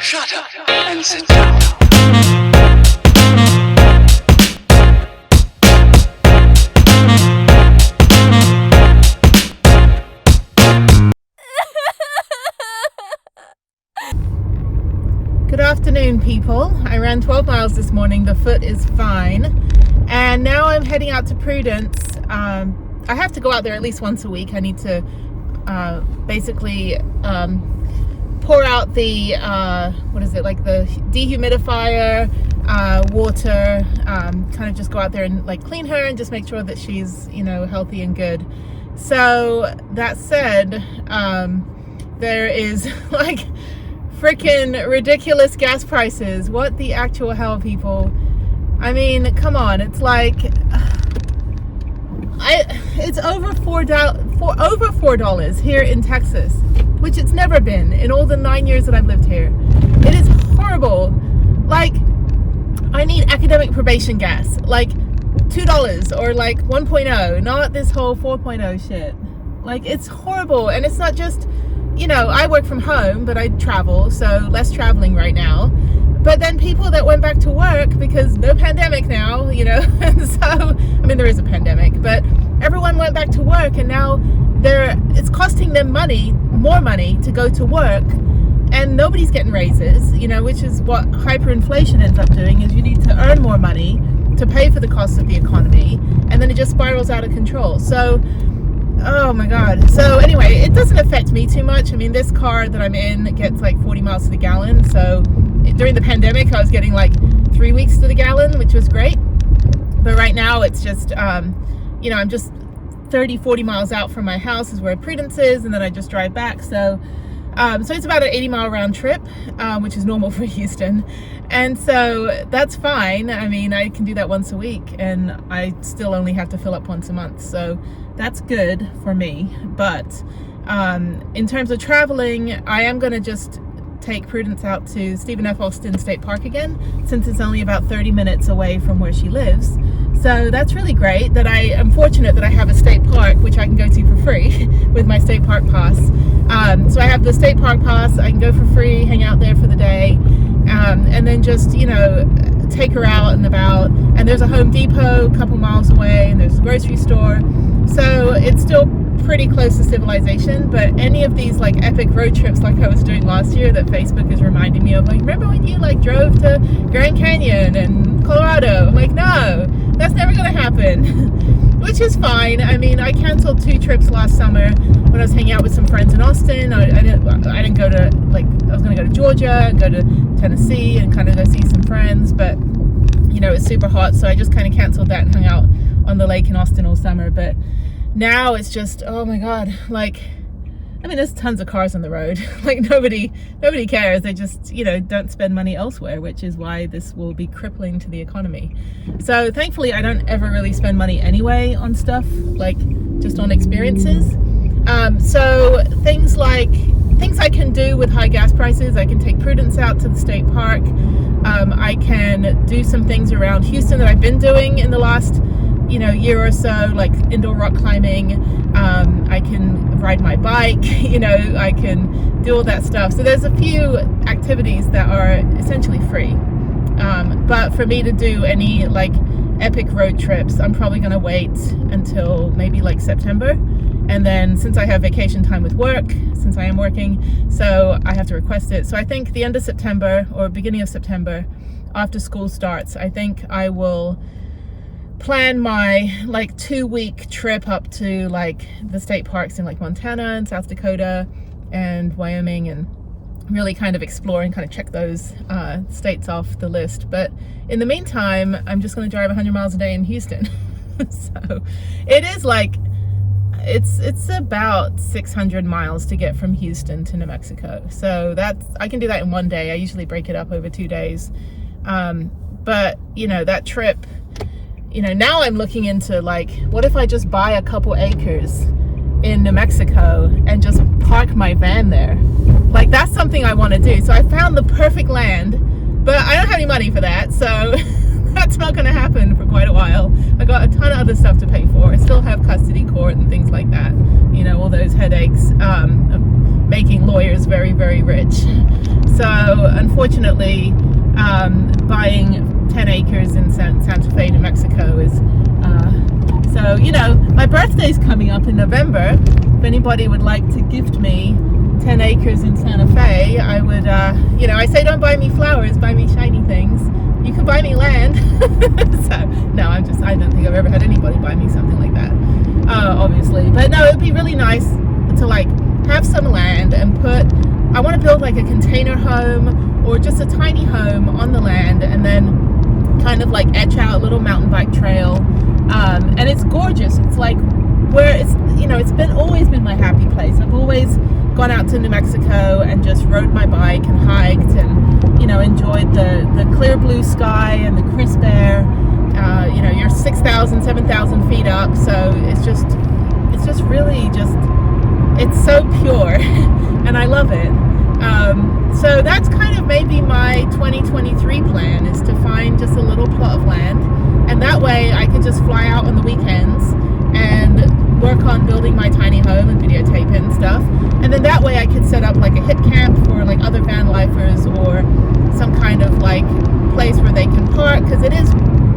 Shut up and sit down. Good afternoon, people. I ran 12 miles this morning. The foot is fine. And now I'm heading out to Prudence. I have to go out there at least once a week. I need to basically pour out the, the dehumidifier, water, kind of just go out there and like clean her and just make sure that she's, healthy and good. So that said, there is like freaking ridiculous gas prices. What the actual hell, people? I mean, come on. It's like it's over $4 here in Texas, which it's never been in all the 9 years that I've lived here. It is horrible. Like, I need academic probation gas, like $2 or like 1.0, not this whole 4.0 shit. Like, it's horrible. And it's not just, I work from home, but I travel, so less traveling right now. But then people that went back to work because no pandemic now, and so, I mean, there is a pandemic, but everyone went back to work, and now it's costing them more money to go to work, and nobody's getting raises, which is what hyperinflation ends up doing, is you need to earn more money to pay for the cost of the economy, and then it just spirals out of control. So, oh my God. So anyway, it doesn't affect me too much. I mean, this car that I'm in gets like 40 miles to the gallon. So during the pandemic, I was getting like 3 weeks to the gallon, which was great. But right now it's just, I'm just 30, 40 miles out from my house is where Prudence is. And then I just drive back. So it's about an 80-mile round trip, which is normal for Houston. And so that's fine. I mean, I can do that once a week, and I still only have to fill up once a month. So that's good for me. But in terms of traveling, I am going to just take Prudence out to Stephen F. Austin State Park again, since it's only about 30 minutes away from where she lives. So that's really great. That I am fortunate that I have a state park which I can go to for free with my state park pass. So I have the state park pass. I can go for free, hang out there for the day, and then just take her out and about. And there's a Home Depot a couple miles away, and there's a grocery store. So it's still pretty close to civilization. But any of these like epic road trips like I was doing last year that Facebook is reminding me of, like, remember when you like drove to Grand Canyon and Colorado? I'm like, no, that's never gonna happen. Which is fine. I mean, I canceled 2 trips last summer when I was hanging out with some friends in Austin. I didn't go to, like, I was gonna go to Georgia and go to Tennessee and kind of go see some friends, but it's super hot, so I just kind of canceled that and hung out on the lake in Austin all summer. But now it's just, oh my God, like, I mean, there's tons of cars on the road. Like, nobody cares. They just, don't spend money elsewhere, which is why this will be crippling to the economy. So thankfully, I don't ever really spend money anyway on stuff, like just on experiences. So things I can do with high gas prices, I can take Prudence out to the state park. I can do some things around Houston that I've been doing in the last year or so, like indoor rock climbing. I can ride my bike, I can do all that stuff. So there's a few activities that are essentially free. But for me to do any like epic road trips, I'm probably going to wait until maybe like September. And then since I have vacation time with work, since I am working, so I have to request it. So I think the end of September or beginning of September, after school starts, I think I will plan my like 2-week trip up to like the state parks in like Montana and South Dakota and Wyoming, and really kind of explore and kind of check those states off the list. But in the meantime, I'm just going to drive 100 miles a day in Houston. So it is like, it's about 600 miles to get from Houston to New Mexico. So I can do that in one day. I usually break it up over 2 days. But that trip, now I'm looking into like, what if I just buy a couple acres in New Mexico and just park my van there? Like, that's something I want to do. So I found the perfect land, but I don't have any money for that. So that's not going to happen for quite a while. I got a ton of other stuff to pay for. I still have custody court and things like that. All those headaches of making lawyers very, very rich. So unfortunately, buying 10 acres in Santa Fe, New Mexico is, so, you know, my birthday's coming up in November. If anybody would like to gift me 10 acres in Santa Fe, I would, you know, I say don't buy me flowers, buy me shiny things. You can buy me land. So, no, I don't think I've ever had anybody buy me something like that, obviously. But no, it'd be really nice to like have some land and I want to build like a container home or just a tiny home on the land, and then kind of like etch out a little mountain bike trail. And it's gorgeous. It's like where it's, you know, it's always been my happy place. I've always gone out to New Mexico and just rode my bike and hiked and, you know, enjoyed the clear blue sky and the crisp air. You know, you're 6,000, 7,000 feet up, so it's just really just, it's so pure and I love it. So that's kind of maybe my 2023 plan, is to find just a little plot of land, and that way I can just fly out on the weekends and work on building my tiny home and videotape it and stuff. And then that way I could set up like a hit camp for like other van lifers, or some kind of like place where they can park, because it is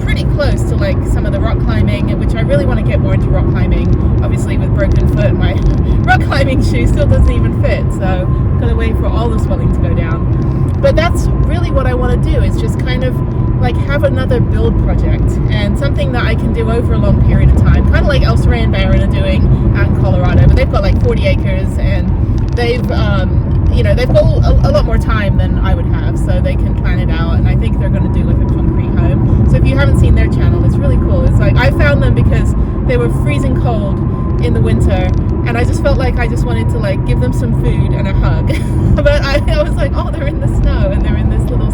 pretty close to like some of the rock climbing, which I really want to get more into rock climbing. Obviously with broken foot, my rock climbing shoe still doesn't even fit, so gotta wait for all the swelling to go down. But that's really what I want to do, is just kind of like have another build project, and something that I can do over a long period of time, kind of like Elsewhere and Barron are doing out in Colorado. But they've got like 40 acres, and they've you know, they've got a lot more time than I would have, so they can plan it out. And I think they're going to do like a concrete home. So if you haven't seen their channel, it's really cool. It's like, I found them because they were freezing cold in the winter, and I just felt like I just wanted to like give them some food and a hug. But I was like, oh, they're in the snow and they're in this little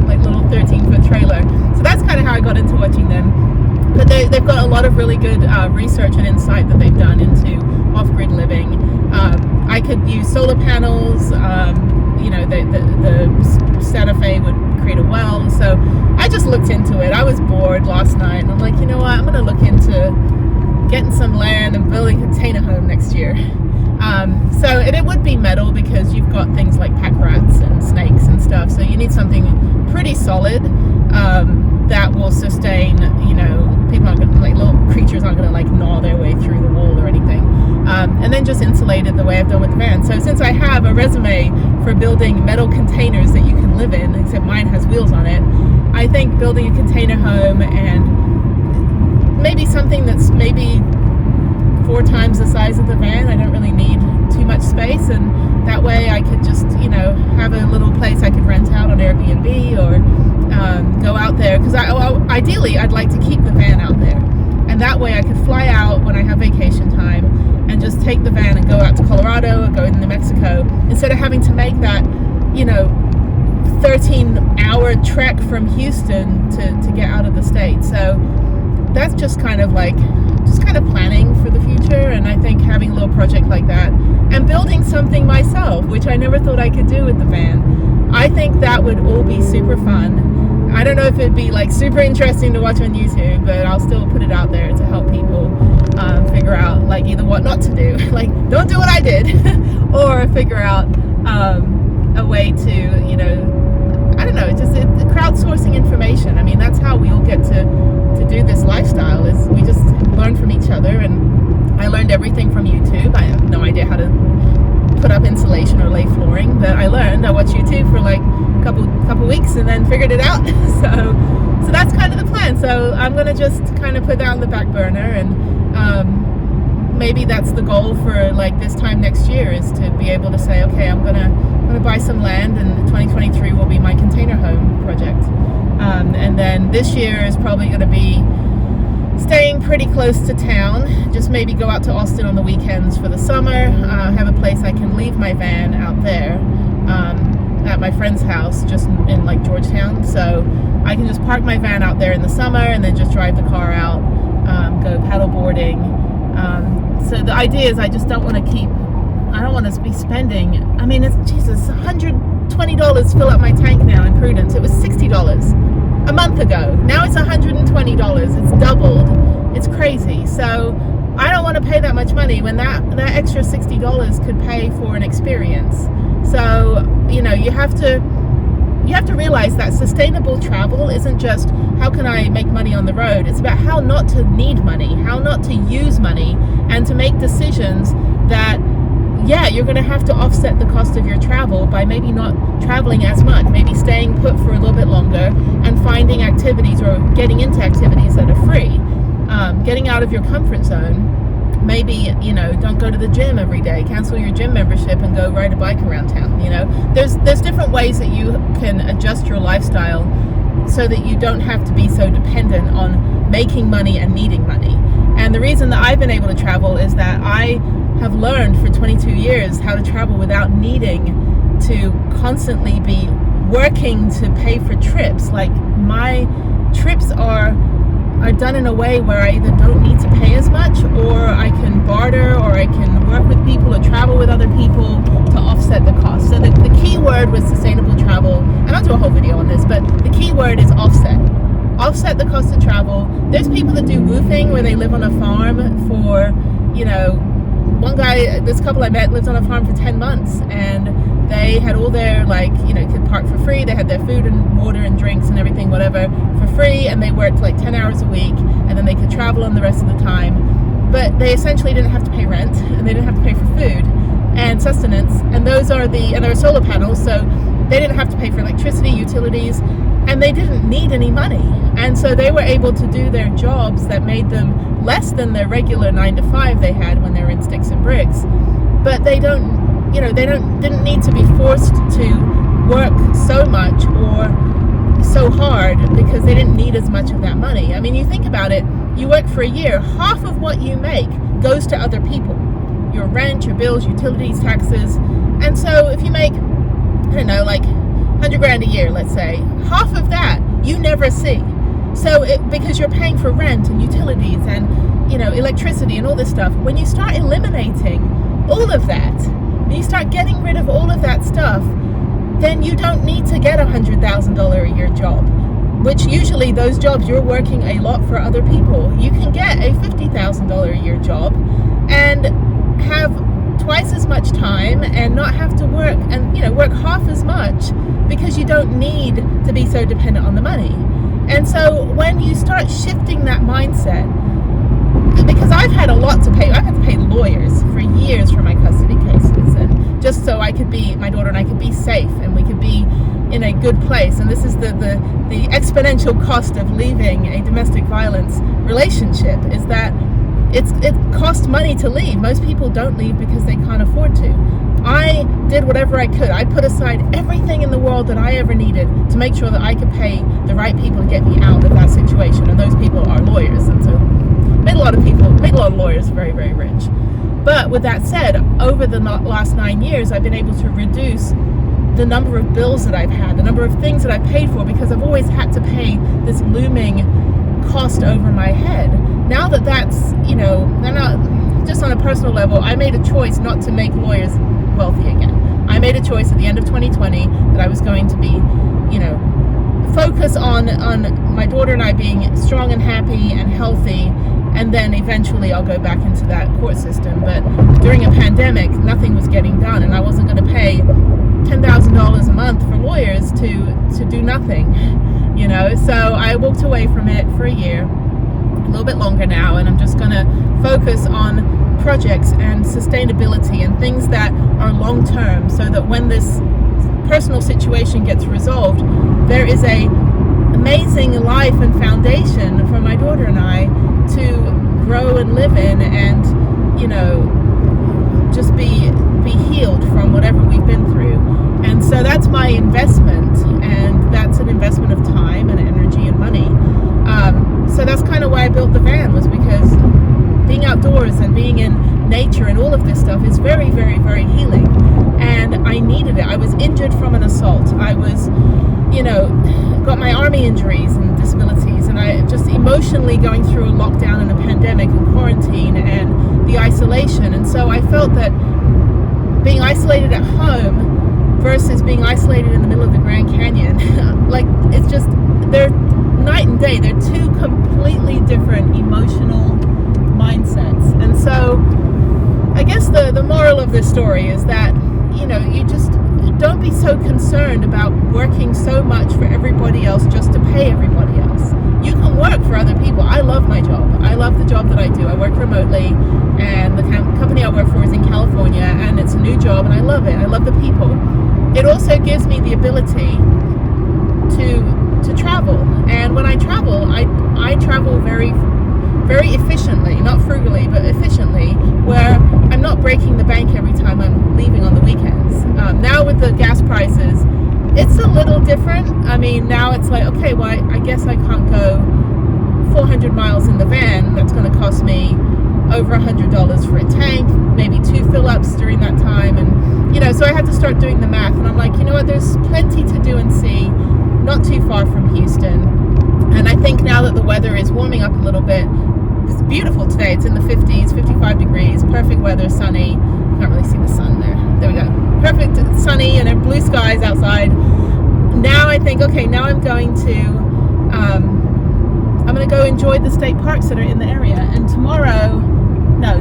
like little 13-foot trailer. So that's kind of how I got into watching them. But they've got a lot of really good research and insight that they've done into off-grid living. I could use solar panels. You know, the Santa Fe would create a well. So I just looked into it. I was bored last night, and I'm like, you know what? I'm going to look into getting some land and building a container home next year. So it would be metal, because you've got things like pack rats and snakes and stuff. So you need something pretty solid that will sustain, you know, people aren't going to, like, little creatures aren't going to like gnaw their way through the wall or anything. And then just insulated the way I've done with the van. So since I have a resume for building metal containers that you can live in, except mine has wheels on it, I think building a container home, and maybe something that's maybe 4 times the size of the van. I don't really need too much space, and that way I could just, you know, have a little place I could rent out on Airbnb, or go out there, because ideally I'd like to keep the van out there, and that way I could fly out when I have vacation time and just take the van and go out to Colorado or go into New Mexico, instead of having to make that, you know, 13-hour trek from Houston to get out of the state. So that's just kind of planning for the future. And I think having a little project like that and building something myself, which I never thought I could do with the van, I think that would all be super fun. I don't know if it'd be like super interesting to watch on YouTube, but I'll still put it out there to help people figure out like either what not to do, like don't do what I did, or figure out a way to, you know, I don't know, just crowdsourcing information. I mean, that's how we all get to do this lifestyle, is we just learn from each other. And I learned everything from YouTube. I have no idea how to put up insulation or lay flooring, but I watched YouTube for like a couple weeks and then figured it out. So that's kind of the plan. So I'm gonna just kind of put that on the back burner, and maybe that's the goal for like this time next year, is to be able to say, okay, I'm gonna buy some land, and 2023 will be my container home project. And then this year is probably going to be staying pretty close to town, just maybe go out to Austin on the weekends for the summer, have a place I can leave my van out there at my friend's house just in like Georgetown, so I can just park my van out there in the summer and then just drive the car out, go paddle boarding. So the idea is I just don't want to be spending, I mean, it's Jesus, $120 fill up my tank now in Prudence. It was $60 a month ago. Now it's $120. It's doubled. It's crazy. So I don't want to pay that much money when that extra $60 could pay for an experience. So, you know, you have to realize that sustainable travel isn't just how can I make money on the road. It's about how not to need money, how not to use money, and to make decisions that, yeah, you're going to have to offset the cost of your travel by maybe not traveling as much, maybe staying put for a little bit longer and finding activities or getting into activities that are free, getting out of your comfort zone. Maybe, you know, don't go to the gym every day, cancel your gym membership and go ride a bike around town. You know, there's different ways that you can adjust your lifestyle so that you don't have to be so dependent on making money and needing money. And the reason that I've been able to travel is that I have learned for 22 years how to travel without needing to constantly be working to pay for trips. Like, my trips are done in a way where I either don't need to pay as much, or I can barter, or I can work with people or travel with other people to offset the cost. So the key word with sustainable travel, and I'll do a whole video on this, but the key word is offset. Offset the cost of travel. There's people that do woofing where they live on a farm for, you know, one guy, this couple I met lived on a farm for 10 months, and they had all their, like, you know, could park for free. They had their food and water and drinks and everything, whatever, for free, and they worked like 10 hours a week, and then they could travel on the rest of the time. But they essentially didn't have to pay rent, and they didn't have to pay for food and sustenance, and there were solar panels, so they didn't have to pay for electricity, utilities, and they didn't need any money. And so they were able to do their jobs that made them less than their regular 9-to-5 they had when they were in sticks and bricks. But they didn't need to be forced to work so much or so hard because they didn't need as much of that money. I mean, you think about it, you work for a year, half of what you make goes to other people. Your rent, your bills, utilities, taxes. And so if you make, I don't know, like 100 grand a year, let's say, half of that you never see. So because you're paying for rent and utilities and, you know, electricity and all this stuff, when you start eliminating all of that, when you start getting rid of all of that stuff, then you don't need to get $100,000 a year job, which usually those jobs you're working a lot for other people. You can get a $50,000 a year job and have twice as much time and not have to work, and, you know, work half as much because you don't need to be so dependent on the money. And so when you start shifting that mindset, because I've had a lot to pay. I've had to pay lawyers for years for my custody cases, and just so my daughter and I could be safe and we could be in a good place. And this is the exponential cost of leaving a domestic violence relationship, is that it costs money to leave. Most people don't leave because they can't afford to. I did whatever I could. I put aside everything in the world that I ever needed to make sure that I could pay the right people to get me out of that situation. And those people are lawyers. And so made a lot of lawyers very, very rich. But with that said, over the last 9 years, I've been able to reduce the number of bills that I've had, the number of things that I've paid for, because I've always had to pay this looming cost over my head. Now that's, you know, just on a personal level, I made a choice not to make lawyers wealthy again. I made a choice at the end of 2020 that I was going to be, you know, focus on my daughter and I being strong and happy and healthy, and then eventually I'll go back into that court system. But during a pandemic, nothing was getting done, and I wasn't going to pay $10,000 a month for lawyers to do nothing, you know. So I walked away from it for a year, a little bit longer now, and I'm just going to focus on projects and sustainability and things that are long term, so that when this personal situation gets resolved, there is a amazing life and foundation for my daughter and I to grow and live in, and, you know, just be healed from whatever we've been through. And so that's my investment, and that's an investment of time and energy and money. So that's kind of why I built the van, was because being outdoors and being in nature and all of this stuff is very, very, very healing. And I needed it. I was injured from an assault. I was, you know, got my army injuries and disabilities, and I just emotionally going through a lockdown and a pandemic and quarantine and the isolation. And so I felt that being isolated at home versus being isolated in the middle of the Grand Canyon, like, it's just, they're night and day. They're two completely different emotional mindsets. And so I guess the moral of this story is that, you just don't be so concerned about working so much for everybody else just to pay everybody else. You can work for other people. I love my job. I love the job that I do. I work remotely, and the company I work for is in California, and it's a new job, and I love it. I love the people. It also gives me the ability to travel, and when I travel, I travel very, very efficiently, not frugally, but efficiently, where I'm not breaking the bank every time I'm leaving on the weekends. Now with the gas prices, it's a little different. I mean, now it's like, okay, well, I guess I can't go 400 miles in the van. That's going to cost me over $100 for a tank, maybe 2 fill-ups during that time. And, so I had to start doing the math. And I'm like, you know what, there's plenty to do and see, not too far from Houston. And I think now that the weather is warming up a little bit, it's beautiful today. It's in the 50s, 55 degrees, perfect weather, sunny. Can't really see the sun there. There we go. Perfect sunny and then blue skies outside. Now I think, okay, now I'm going to go enjoy the state parks that are in the area. And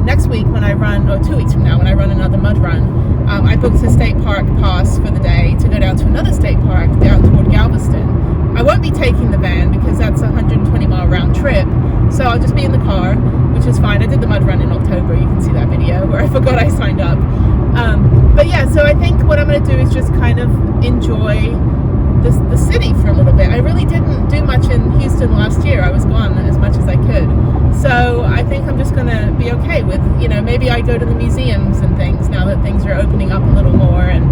next week when I run, or 2 weeks from now when I run another mud run, I booked a state park pass for the day to go down to another state park down toward Galveston. I won't be taking the van because that's a 120-mile round trip. So I'll just be in the car, which is fine. I did the mud run in October. You can see that video where I forgot I signed up. But yeah, so I think what I'm going to do is just kind of enjoy the city for a little bit. I really didn't do much in Houston last year. I was gone as much as I could. So I think I'm just going to be okay with, maybe I go to the museums and things now that things are opening up a little more. And,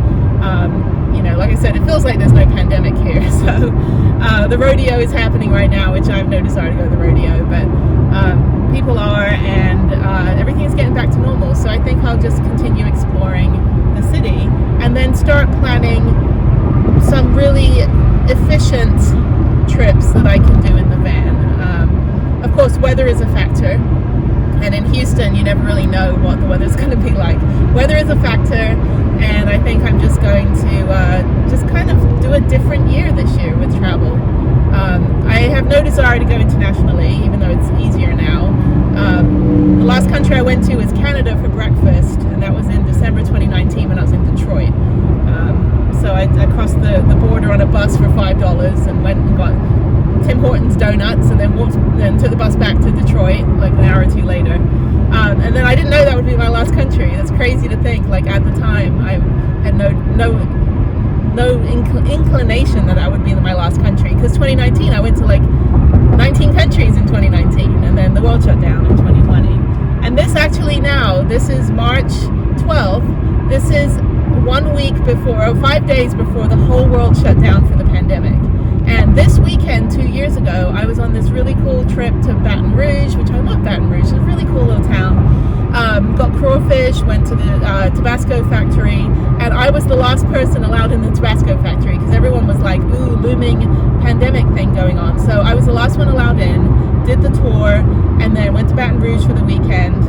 like I said, it feels like there's no pandemic here. So the rodeo is happening right now, which I have no desire to go to the rodeo, but people are, and everything is getting back to normal. So I think I'll just continue exploring the city and then start planning some really efficient trips that I can do in the van. Of course, weather is a factor, and in Houston you never really know what the weather's going to be like. Weather is a factor, and I think I'm just going to just kind of do a different year this year with travel. I have no desire to go internationally, even though it's easier now. The last country I went to was Canada for breakfast, and that was in December 2019 when I was in Detroit. So I crossed the border on a bus for $5 and went and got Tim Hortons donuts, and then took the bus back to Detroit like an hour or two later. And then I didn't know that would be my last country. That's crazy to think. Like at the time, I had no inclination that I would be in my last country, because 2019 I went to like 19 countries in 2019, and then the world shut down in 2020. And this is March 12th. This is 1 week before, or 5 days before the whole world shut down for the pandemic. And this weekend, 2 years ago, I was on this really cool trip to Baton Rouge, which I love Baton Rouge. It's a really cool little town. Got crawfish, went to the Tabasco factory, and I was the last person allowed in the Tabasco factory because everyone was like, ooh, looming pandemic thing going on. So I was the last one allowed in, did the tour, and then went to Baton Rouge for the weekend.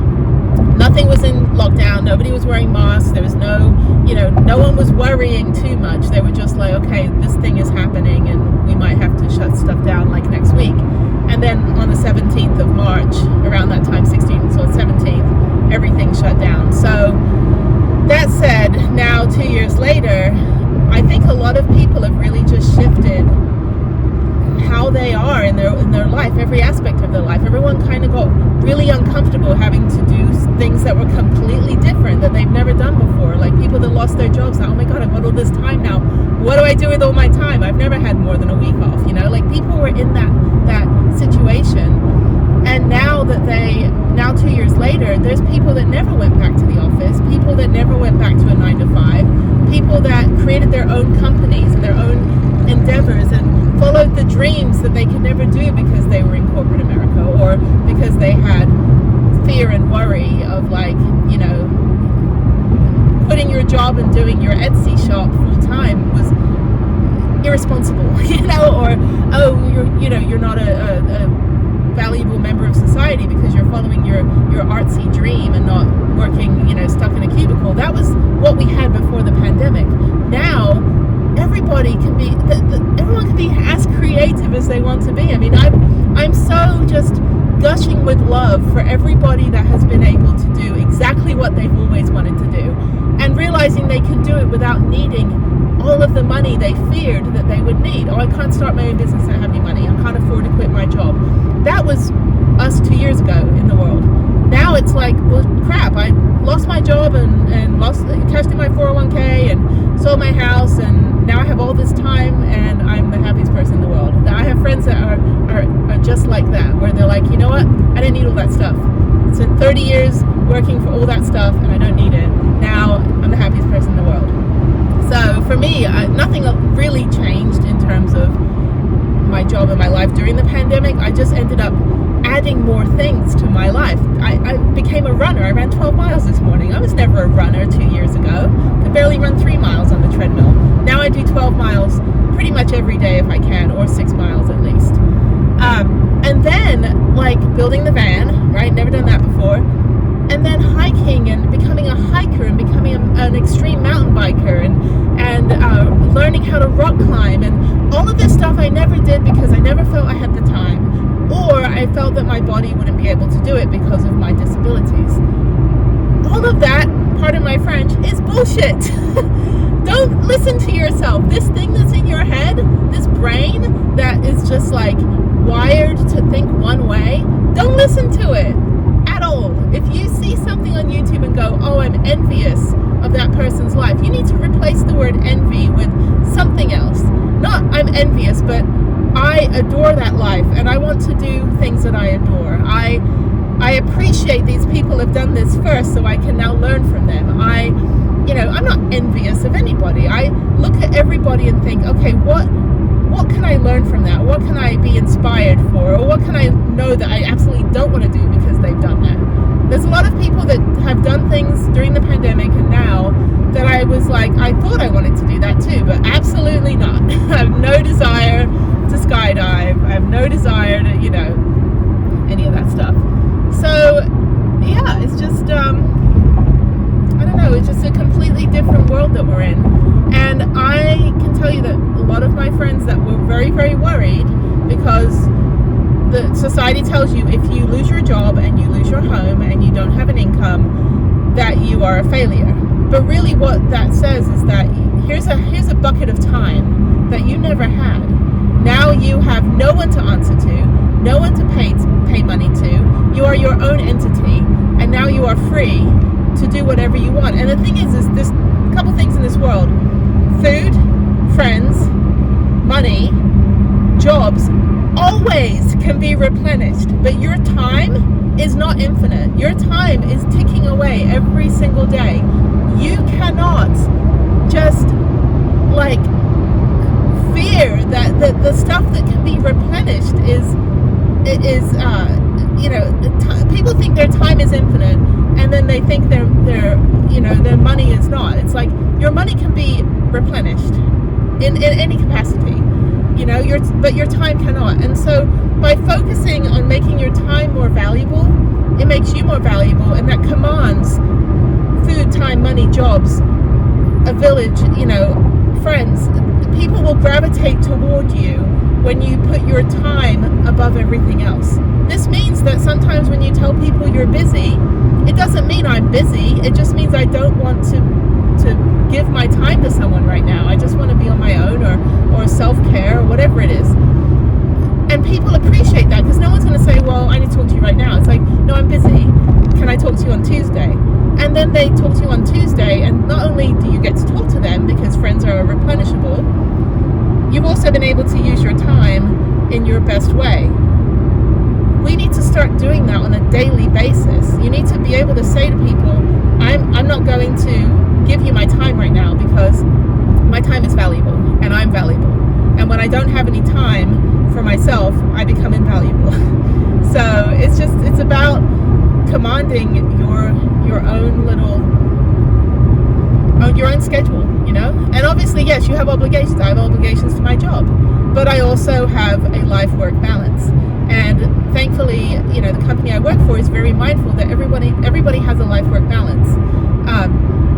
Nothing was in lockdown. Nobody was wearing masks. There was no one was worrying too much. They were just like, okay, this thing is happening and we might have to shut stuff down like next week. And then on the 17th of March, around that time, 16th, so 17th, everything shut down. So that said, now 2 years later, I think a lot of people have really just shifted how they are in their life, every aspect of their life. Everyone kind of got really uncomfortable having to do things that were completely different that they've never done before. Like people that lost their jobs, like, oh my god, I've got all this time now. What do I do with all my time? I've never had more than a week off, like people were in that situation. And now 2 years later, there's people that never went back to the office, people that never went back to a 9 to 5, people that created their own companies and their own endeavors and followed the dreams that they could never do because they were in corporate America, or because they had fear and worry of quitting your job and doing your Etsy shop full time was irresponsible, or you're not a valuable member of society because you're following your artsy dream and not working, stuck in a cubicle. That was what we had before the pandemic. Now everybody can be, everyone can be as creative as they want to be. I mean, I'm so just gushing with love for everybody that has been able to do exactly what they've always wanted to do. and realizing they can do it without needing all of the money they feared that they would need. Oh, I can't start my own business, I don't have any money, I can't afford to quit my job. That was us 2 years ago in the world. Now it's like, well, crap, I lost my job and cashed in my 401k and sold my house, and now I have all this time and I'm the happiest person in the world. I have friends that are just like that, where they're like, you know what, I didn't need all that stuff. It's been 30 years working for all that stuff and I don't need it. Now I'm the happiest person in the world. So for me, nothing really changed in terms of my job and my life during the pandemic. I just ended up adding more things to my life. I became a runner. I ran 12 miles this morning. I was never a runner 2 years ago. Could barely run 3 miles on the treadmill. Now I do 12 miles pretty much every day if I can, or 6 miles at least. And then, like, building the van, right? Never done that before. And then hiking and becoming a hiker and becoming an extreme mountain biker and learning how to rock climb, and all of this stuff I never did because I never felt I had the time, or I felt that my body wouldn't be able to do it because of my disabilities. All of that, pardon my French, is bullshit. Don't listen to yourself. This thing that's in your head, this brain that is just like wired to think one way, don't listen to it at all. If you see something on YouTube and go, oh, I'm envious of that person's life, you need to replace the word envy with something else. Not I'm envious, but I adore that life and I want to do things that I adore. I appreciate these people have done this first, so I can now learn from them. I'm not envious of anybody. I look at everybody and think, okay, what can I learn from that? What can I be inspired for? Or what can I know that I absolutely don't want to do because they've done that? There's a lot of people that have done things during the pandemic and now that I was like, I thought I wanted to do that too, but absolutely not. I have no desire to skydive. I have no desire to, any of that stuff. So, yeah, it's just, I don't know, it's just a completely different world that we're in. And I can tell you that a lot of my friends that were very, very worried because the society tells you if you lose your job and you lose your home and you don't have an income, that you are a failure. But really what that says is that here's a bucket of time that you never had. Now you have no one to answer to, no one to pay money to. You are your own entity, and now you are free to do whatever you want. And the thing is this couple things in this world: food, friends, money, jobs, always can be replenished, but your time is not infinite. Your time is ticking away every single day. You cannot just like fear that the stuff that can be replenished people think their time is infinite, and then they think their money is not. It's like your money can be replenished in any capacity, but your time cannot. And so by focusing on making your time more valuable, it makes you more valuable, and that commands food, time, money, jobs, a village, friends. People will gravitate toward you when you put your time above everything else. This means that sometimes when you tell people you're busy, it doesn't mean I'm busy. It just means I don't want to give my time to someone right now. I just want to be on my own or self-care or whatever it is. And people appreciate that because no one's going to say, well, I need to talk to you right now. It's like, no, I'm busy. Can I talk to you on Tuesday? And then they talk to you on Tuesday, and not only do you get to talk to them because friends are replenishable, you've also been able to use your time in your best way. We need to start doing that on a daily basis. You need to be able to say to people, I'm not going to give you my time right now because my time is valuable and I'm valuable. And when I don't have any time for myself, I become invaluable. So it's about commanding your own your own schedule, and obviously, yes, you have obligations. I have obligations to my job, but I also have a life-work balance. And thankfully, the company I work for is very mindful that everybody has a life-work balance.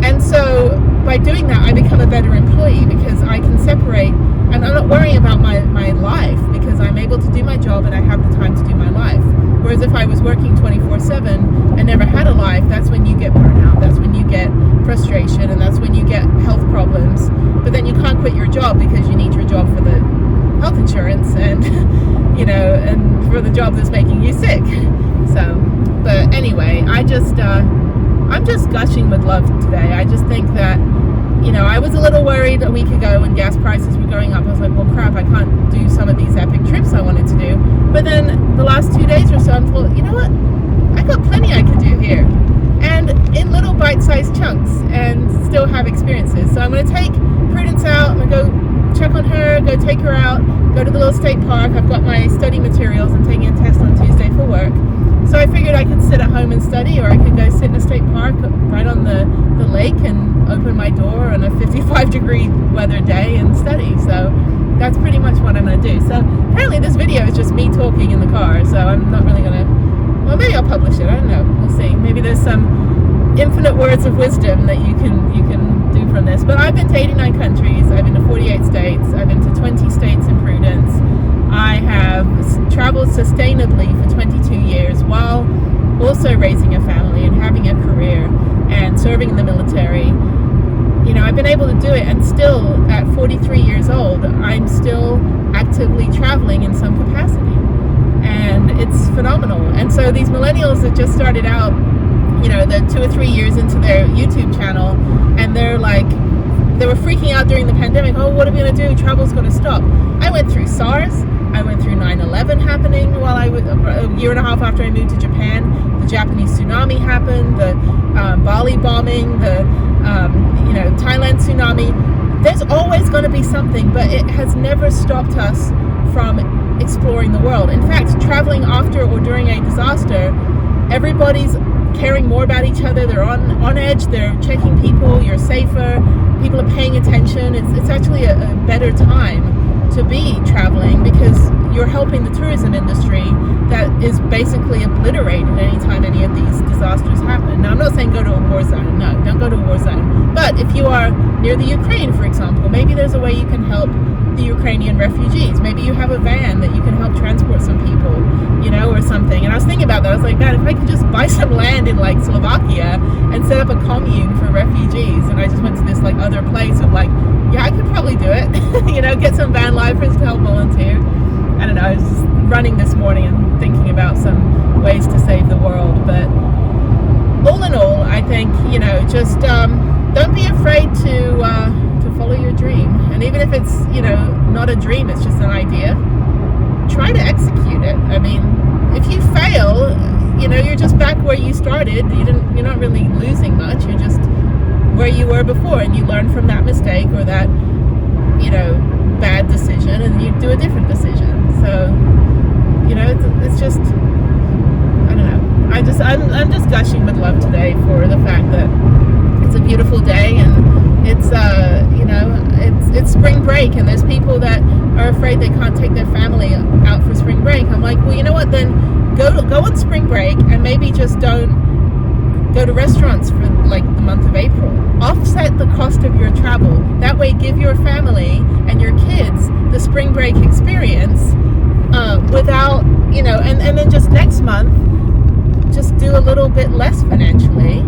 And so by doing that, I become a better employee because I can separate, and I'm not worrying about my life because I'm able to do my job and I have the time to do my life. Whereas if I was working 24/7 and never had a life, that's when you get burnout, that's when you get frustration, and that's when you get health problems. But then you can't quit your job because you need your job for the health insurance and and for the job that's making you sick. So, but anyway, I'm just gushing with love today. I just think that I was a little worried a week ago when gas prices were going up. I was like, well, crap, I can't do some of these epic trips I wanted to do. But then the last 2 days or so, I thought, you know what? I got plenty I could do here. And in little bite-sized chunks and still have experiences. So I'm going to take Prudence out. I'm going to go check on her, go take her out, go to the little state park. I've got my study materials. I'm taking a test on Tuesday for work. So I figured I could sit at home and study, or I could go sit in a state park right on the lake and open my door on a 55-degree weather day and study. So that's pretty much what I'm going to do. So apparently this video is just me talking in the car, so I'm not really going to, well, maybe I'll publish it. I don't know. We'll see. Maybe there's some infinite words of wisdom that you can do from this. But I've been to 89 countries. I've been to 48 states. I've been to 20 states in Prudence. I have traveled sustainably for 22 years while also raising a family and having a career and serving in the military. I've been able to do it, and still at 43 years old, I'm still actively traveling in some capacity. And it's phenomenal. And so these millennials that just started out, they're 2 or 3 years into their YouTube channel, and they were freaking out during the pandemic. Oh, what are we going to do? Travel's going to stop. I went through SARS. I went through 9/11 happening while I was a year and a half after I moved to Japan. The Japanese tsunami happened, the Bali bombing, the Thailand tsunami. There's always going to be something, but it has never stopped us from exploring the world. In fact, traveling after or during a disaster, everybody's caring more about each other. They're on edge. They're checking people. You're safer. People are paying attention. It's actually a better time to be traveling because you're helping the tourism industry that is basically obliterated anytime any of these disasters happen. Now, I'm not saying go to a war zone. No, don't go to a war zone. But if you are near the Ukraine, for example, maybe there's a way you can help the Ukrainian refugees. Maybe you have a van that you can help transport some people, or something. And I was thinking about that. I was like, man, if I could just buy some land in Slovakia and set up a commune for refugees, and I just went to this other place of yeah, I could probably do it. Get some van lifers to help volunteer. I don't know, I was just running this morning and thinking about some ways to save the world. But all in all, I think, just don't be afraid to follow your dream. And even if it's, not a dream, it's just an idea, try to execute it. I mean, if you fail, you're just back where you started. You're not really losing much. You're just where you were before, and you learn from that mistake or that, bad decision, and you do a different decision. So, it's just, I don't know. I'm just gushing with love today for the fact that it's a beautiful day, and it's it's spring break, and there's people that are afraid they can't take their family out for spring break. I'm like, well, you know what? Then go on spring break, and maybe just don't go to restaurants for the month of April. Offset the cost of your travel. That way, give your family and your kids the spring break experience without, and then just next month, just do a little bit less financially.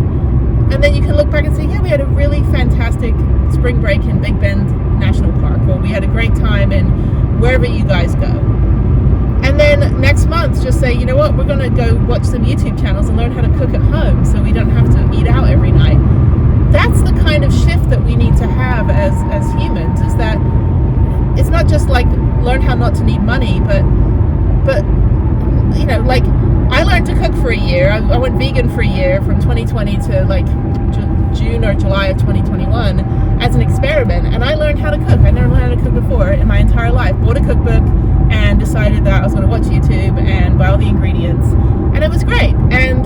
And then you can look back and say, yeah, we had a really fantastic spring break in Big Bend National Park, or we had a great time in wherever you guys go. And then next month, just say, you know what, we're going to go watch some YouTube channels and learn how to cook at home so we don't have to eat out every night. That's the kind of shift that we need to have as humans, is that it's not just learn how not to need money, but I learned to cook for a year. I went vegan for a year from 2020 to June or July of 2021 as an experiment, and I learned how to cook. I never learned how to cook before in my entire life. Bought a cookbook and decided that I was going to watch YouTube and buy all the ingredients, and it was great. And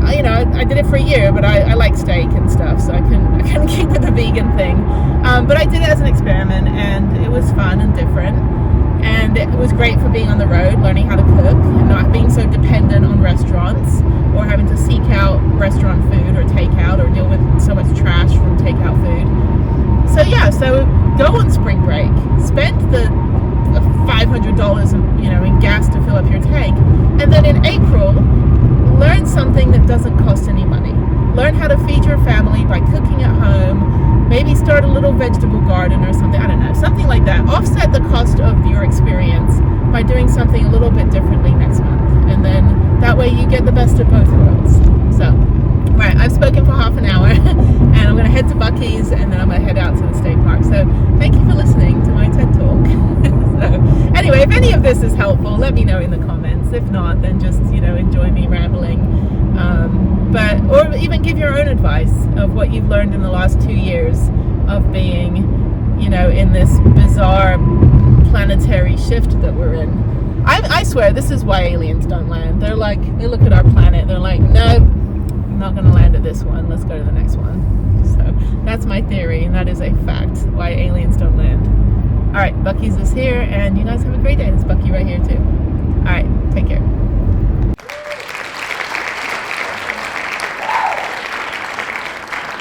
I did it for a year, but I like steak and stuff, so I couldn't keep with the vegan thing. But I did it as an experiment, and it was fun and different. And it was great for being on the road, learning how to cook, and not being so dependent on restaurants or having to seek out restaurant food or takeout or deal with so much trash from takeout food. So yeah, so go on spring break. Spend the $500 of, in gas to fill up your tank. And then in April, learn something that doesn't cost any money. Learn how to feed your family by cooking at home. Maybe start a little vegetable garden or something. I don't know, something like that. Offset the cost of your experience by doing something a little bit differently next month. And then that way you get the best of both worlds. So, right, I've spoken for half an hour and I'm going to head to Buc-ee's and then I'm going to head out to the state park. So thank you for listening to my TED Talk. So anyway, if any of this is helpful, let me know in the comments. If not, then just, enjoy me rambling. Or even give your own advice of what you've learned in the last 2 years of being, in this bizarre planetary shift that we're in. I swear this is why aliens don't land. They look at our planet, they're like, no, I'm not going to land at this one, let's go to the next one. So that's my theory, and that is a fact, why aliens don't land. Alright, Buc-ee's is here, and you guys have a great day. There's Buc-ee right here too. Alright, take care.